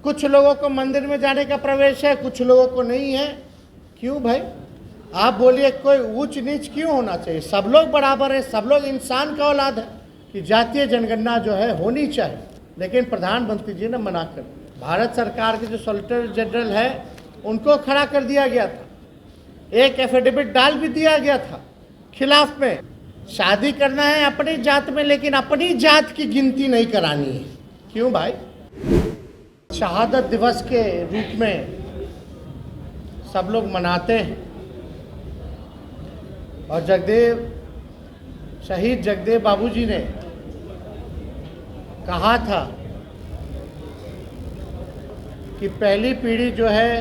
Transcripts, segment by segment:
कुछ लोगों को मंदिर में जाने का प्रवेश है, कुछ लोगों को नहीं है। क्यों भाई? आप बोलिए कोई ऊंच नीच क्यों होना चाहिए? सब लोग बराबर है, सब लोग इंसान का औलाद है कि जातीय जनगणना जो है होनी चाहिए। लेकिन प्रधानमंत्री जी ने मना कर दिया। भारत सरकार के जो सॉलिसिटर जनरल है उनको खड़ा कर दिया गया था, एक एफिडेविट डाल भी दिया गया था खिलाफ में। शादी करना है अपनी जात में, लेकिन अपनी जात की गिनती नहीं करानी है। क्यों भाई? शहादत दिवस के रूप में सब लोग मनाते हैं और शहीद जगदेव बाबूजी ने कहा था कि पहली पीढ़ी जो है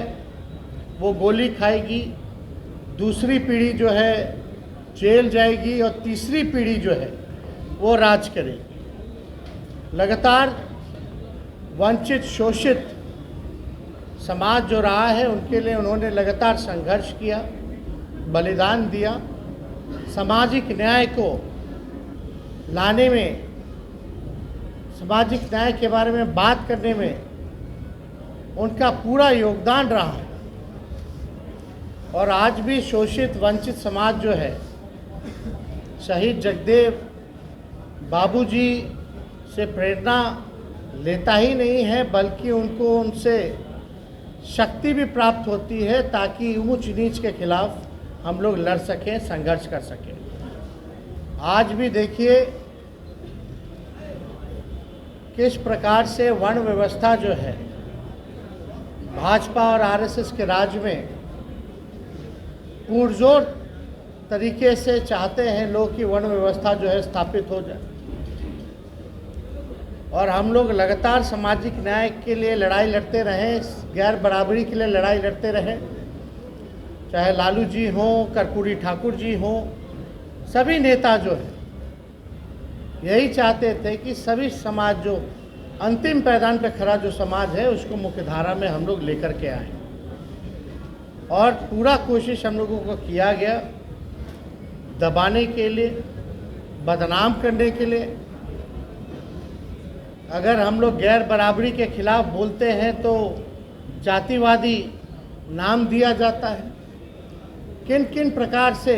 वो गोली खाएगी, दूसरी पीढ़ी जो है जेल जाएगी और तीसरी पीढ़ी जो है वो राज करेगी। लगातार वंचित शोषित समाज जो रहा है उनके लिए उन्होंने लगातार संघर्ष किया, बलिदान दिया। सामाजिक न्याय को लाने में, सामाजिक न्याय के बारे में बात करने में उनका पूरा योगदान रहा है। और आज भी शोषित वंचित समाज जो है शहीद जगदेव बाबूजी से प्रेरणा लेता ही नहीं है, बल्कि उनको उनसे शक्ति भी प्राप्त होती है ताकि ऊंच नीच के खिलाफ हम लोग लड़ सकें, संघर्ष कर सकें। आज भी देखिए किस प्रकार से वर्ण व्यवस्था जो है भाजपा और आरएसएस के राज में पुरजोर तरीके से चाहते हैं लोग कि वर्ण व्यवस्था जो है स्थापित हो जाए। और हम लोग लगातार सामाजिक न्याय के लिए लड़ाई लड़ते रहे, गैर बराबरी के लिए लड़ाई लड़ते रहे, चाहे लालू जी हों, कर्पूरी ठाकुर जी हों, सभी नेता जो है यही चाहते थे कि सभी समाज जो अंतिम पैदान पे खड़ा जो समाज है उसको मुख्यधारा में हम लोग लेकर के आए। और पूरा कोशिश हम लोगों को किया गया दबाने के लिए, बदनाम करने के लिए। अगर हम लोग गैर बराबरी के खिलाफ बोलते हैं तो जातिवादी नाम दिया जाता है। किन किन प्रकार से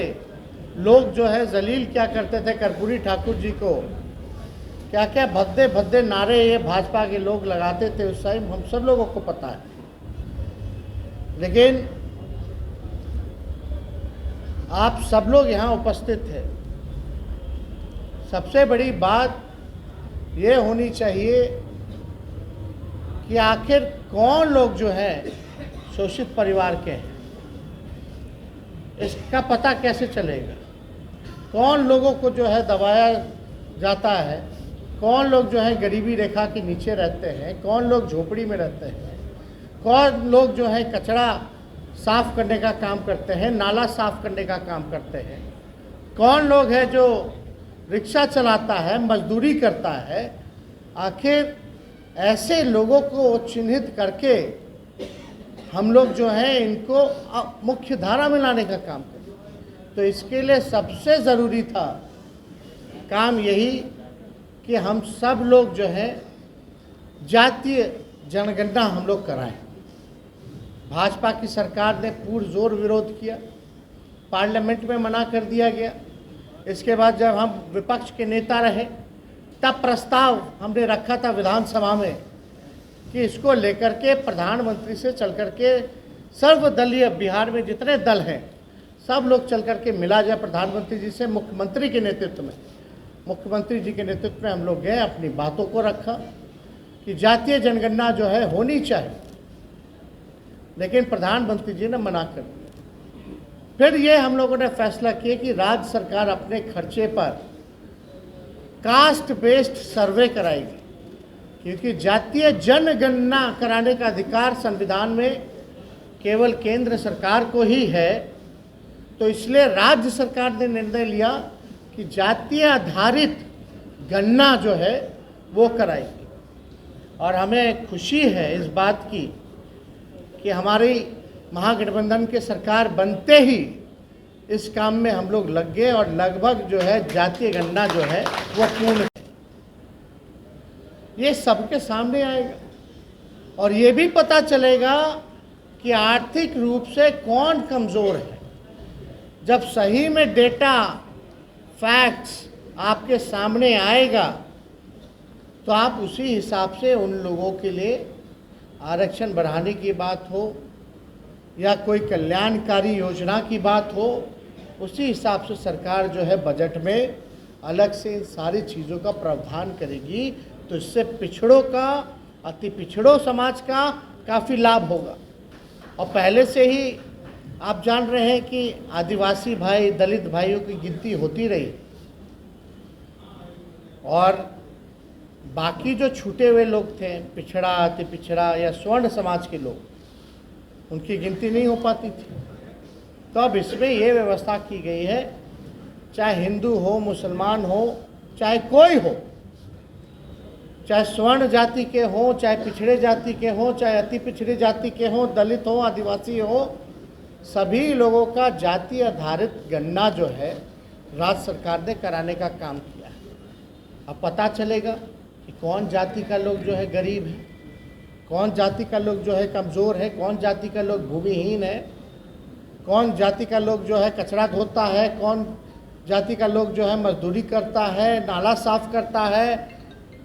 लोग जो है जलील क्या करते थे कर्पूरी ठाकुर जी को, क्या क्या भद्दे भद्दे नारे ये भाजपा के लोग लगाते थे उस टाइम, हम सब लोगों को पता है। लेकिन आप सब लोग यहाँ उपस्थित थे। सबसे बड़ी बात ये होनी चाहिए कि आखिर कौन लोग जो हैं शोषित परिवार के हैं, इसका पता कैसे चलेगा? कौन लोगों को जो है दबाया जाता है, कौन लोग जो है गरीबी रेखा के नीचे रहते हैं, कौन लोग झोपड़ी में रहते हैं, कौन लोग जो है कचरा साफ करने का काम करते हैं, नाला साफ करने का काम करते हैं, कौन लोग है जो रिक्शा चलाता है, मजदूरी करता है। आखिर ऐसे लोगों को चिन्हित करके हम लोग जो है इनको मुख्य धारा में लाने का काम करें। तो इसके लिए सबसे ज़रूरी था काम यही कि हम सब लोग जो है जातीय जनगणना हम लोग कराएं। भाजपा की सरकार ने पुरजोर विरोध किया, पार्लियामेंट में मना कर दिया गया। इसके बाद जब हम विपक्ष के नेता रहे तब प्रस्ताव हमने रखा था विधानसभा में कि इसको लेकर के प्रधानमंत्री से चल कर के सर्वदलीय, बिहार में जितने दल हैं सब लोग चल कर के मिला जाए प्रधानमंत्री जी से। मुख्यमंत्री के नेतृत्व में, मुख्यमंत्री जी के नेतृत्व में हम लोग गए, अपनी बातों को रखा कि जातीय जनगणना जो है होनी चाहिए। लेकिन प्रधानमंत्री जी ने मना कर दिया। फिर ये हम लोगों ने फैसला किया कि राज्य सरकार अपने खर्चे पर कास्ट बेस्ड सर्वे कराएगी, क्योंकि जातीय जनगणना कराने का अधिकार संविधान में केवल केंद्र सरकार को ही है। तो इसलिए राज्य सरकार ने निर्णय लिया कि जातीय आधारित गणना जो है वो कराएगी। और हमें खुशी है इस बात की कि हमारी महागठबंधन की सरकार बनते ही इस काम में हम लोग लग गए और लगभग जो है जातीय गणना जो है वो पूर्ण, ये सबके सामने आएगा। और ये भी पता चलेगा कि आर्थिक रूप से कौन कमज़ोर है। जब सही में डेटा फैक्ट्स आपके सामने आएगा तो आप उसी हिसाब से उन लोगों के लिए आरक्षण बढ़ाने की बात हो या कोई कल्याणकारी योजना की बात हो, उसी हिसाब से सरकार जो है बजट में अलग से इन सारी चीज़ों का प्रावधान करेगी। तो इससे पिछड़ों का, अति पिछड़ों समाज का काफ़ी लाभ होगा। और पहले से ही आप जान रहे हैं कि आदिवासी भाई, दलित भाइयों की गिनती होती रही और बाकी जो छूटे हुए लोग थे, पिछड़ा, अति पिछड़ा या स्वर्ण समाज के लोग, उनकी गिनती नहीं हो पाती थी। तो अब इसमें ये व्यवस्था की गई है, चाहे हिंदू हो, मुसलमान हो, चाहे कोई हो, चाहे स्वर्ण जाति के हों, चाहे पिछड़े जाति के हों, चाहे अति पिछड़े जाति के हों, दलित हो, आदिवासी हो, सभी लोगों का जाति आधारित गणना जो है राज्य सरकार ने कराने का काम किया है। अब पता चलेगा कि कौन जाति का लोग जो है गरीब है, कौन जाति का लोग जो है कमज़ोर है, कौन जाति का लोग भूमिहीन है, कौन जाति का लोग जो है कचरा धोता है, कौन जाति का लोग जो है मजदूरी करता है, नाला साफ करता है,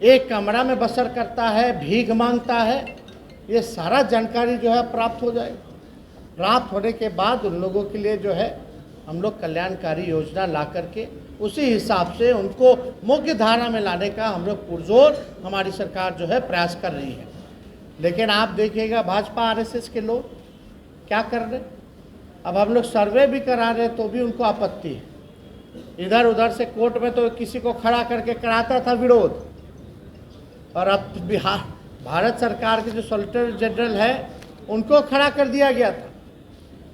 एक कमरा में बसर करता है, भीख मांगता है। ये सारा जानकारी जो है प्राप्त हो जाए। प्राप्त होने के बाद उन लोगों के लिए जो है हम लोग कल्याणकारी योजना ला करके उसी हिसाब से उनको मुख्य धारा में लाने का हम लोग पुरजोर हमारी सरकार जो है प्रयास कर रही है। लेकिन आप देखिएगा भाजपा आरएसएस के लोग क्या कर रहे। अब हम लोग सर्वे भी करा रहे तो भी उनको आपत्ति है। इधर उधर से कोर्ट में तो किसी को खड़ा करके कराता था विरोध, और अब बिहार भारत सरकार के जो सॉलिसिटर जनरल है उनको खड़ा कर दिया गया था,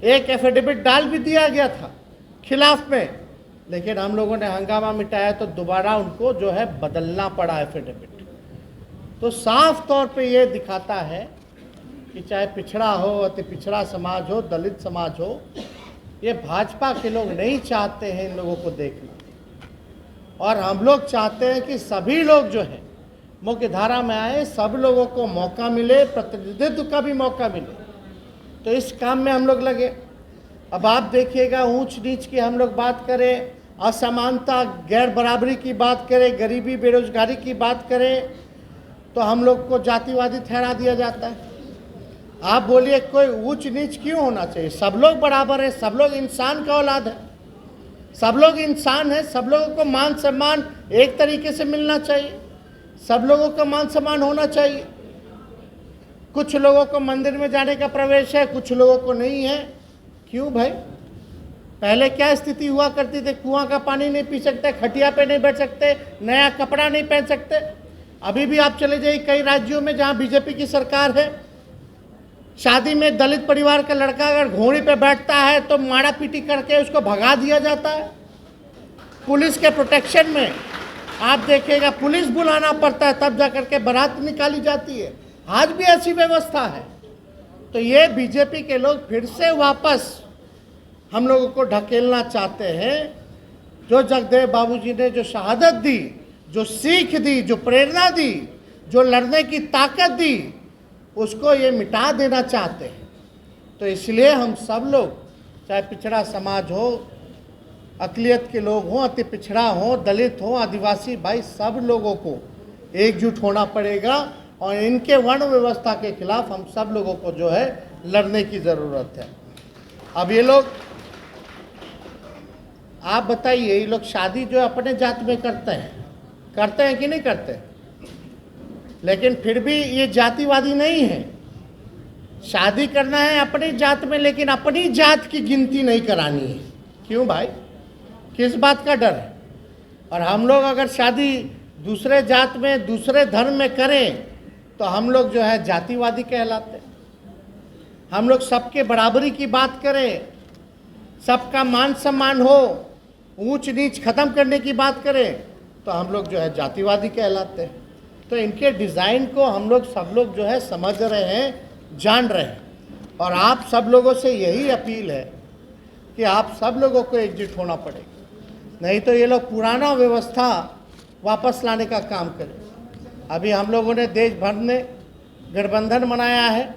एक एफिडेविट डाल भी दिया गया था खिलाफ में। लेकिन हम लोगों ने हंगामा मिटाया तो दोबारा उनको जो है बदलना पड़ा एफिडेविट। तो साफ तौर पे ये दिखाता है कि चाहे पिछड़ा हो, अति पिछड़ा समाज हो, दलित समाज हो, ये भाजपा के लोग नहीं चाहते हैं इन लोगों को देखना। और हम लोग चाहते हैं कि सभी लोग जो है मुख्य धारा में आए, सब लोगों को मौका मिले, प्रतिनिधित्व का भी मौका मिले। तो इस काम में हम लोग लगे। अब आप देखिएगा, ऊंच नीच की हम लोग बात करें, असमानता, गैर बराबरी की बात करें, गरीबी बेरोजगारी की बात करें, तो हम लोग को जातिवादी ठहरा दिया जाता है। आप बोलिए कोई ऊंच नीच क्यों होना चाहिए? सब लोग बराबर है, सब लोग इंसान का औलाद है, सब लोग इंसान है, सब लोगों को मान सम्मान एक तरीके से मिलना चाहिए, सब लोगों का मान सम्मान होना चाहिए। कुछ लोगों को मंदिर में जाने का प्रवेश है, कुछ लोगों को नहीं है। क्यों भाई? पहले क्या स्थिति हुआ करती थी? कुआं का पानी नहीं पी सकते, खटिया पे नहीं बैठ सकते, नया कपड़ा नहीं पहन सकते। अभी भी आप चले जाइए कई राज्यों में जहां बीजेपी की सरकार है, शादी में दलित परिवार का लड़का अगर घोड़ी पे बैठता है तो मारा पीटी करके उसको भगा दिया जाता है। पुलिस के प्रोटेक्शन में आप देखिएगा, पुलिस बुलाना पड़ता है तब जाकर के बारात निकाली जाती है। आज भी ऐसी व्यवस्था है। तो ये बीजेपी के लोग फिर से वापस हम लोगों को ढकेलना चाहते हैं। जो जगदेव बाबूजी ने जो शहादत दी, जो सीख दी, जो प्रेरणा दी, जो लड़ने की ताकत दी, उसको ये मिटा देना चाहते हैं। तो इसलिए हम सब लोग, चाहे पिछड़ा समाज हो, अक़लियत के लोग हों, अति पिछड़ा हो, दलित हो, आदिवासी भाई, सब लोगों को एकजुट होना पड़ेगा और इनके वर्ण व्यवस्था के खिलाफ हम सब लोगों को जो है लड़ने की ज़रूरत है। अब ये लोग, आप बताइए, ये लोग शादी जो अपने जात में करते हैं कि नहीं करते? लेकिन फिर भी ये जातिवादी नहीं है। शादी करना है अपनी जात में, लेकिन अपनी जात की गिनती नहीं करानी है। क्यों भाई? किस बात का डर है? और हम लोग अगर शादी दूसरे जात में, दूसरे धर्म में करें तो हम लोग जो है जातिवादी कहलाते हैं। हम लोग सबके बराबरी की बात करें, सबका मान सम्मान हो, ऊंच नीच खत्म करने की बात करें तो हम लोग जो है जातिवादी कहलाते हैं। तो इनके डिज़ाइन को हम लोग सब लोग जो है समझ रहे हैं, जान रहे हैं। और आप सब लोगों से यही अपील है कि आप सब लोगों को एकजुट होना पड़ेगा, नहीं तो ये लोग पुराना व्यवस्था वापस लाने का काम करें। अभी हम लोगों ने देश भर में गठबंधन बनाया है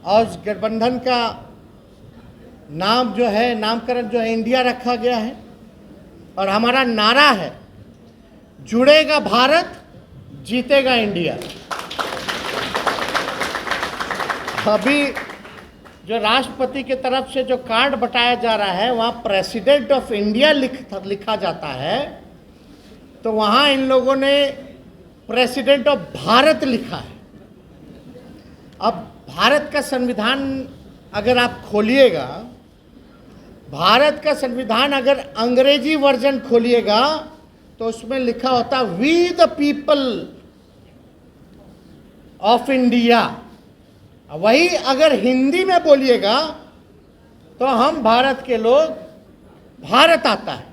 और उस गठबंधन का नाम जो है, नामकरण जो है इंडिया रखा गया है। और हमारा नारा है, जुड़ेगा भारत, जीतेगा इंडिया। अभी जो राष्ट्रपति की तरफ से जो कार्ड बटाया जा रहा है, वहाँ प्रेसिडेंट ऑफ इंडिया लिखा जाता है, तो वहाँ इन लोगों ने प्रेसिडेंट ऑफ भारत लिखा है। अब भारत का संविधान अगर आप खोलिएगा, भारत का संविधान अगर अंग्रेजी वर्जन खोलिएगा तो उसमें लिखा होता we the people of India. वही अगर हिंदी में बोलिएगा तो हम भारत के लोग, भारत आता है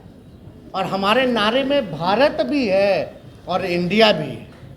और हमारे नारे में भारत भी है और इंडिया भी है।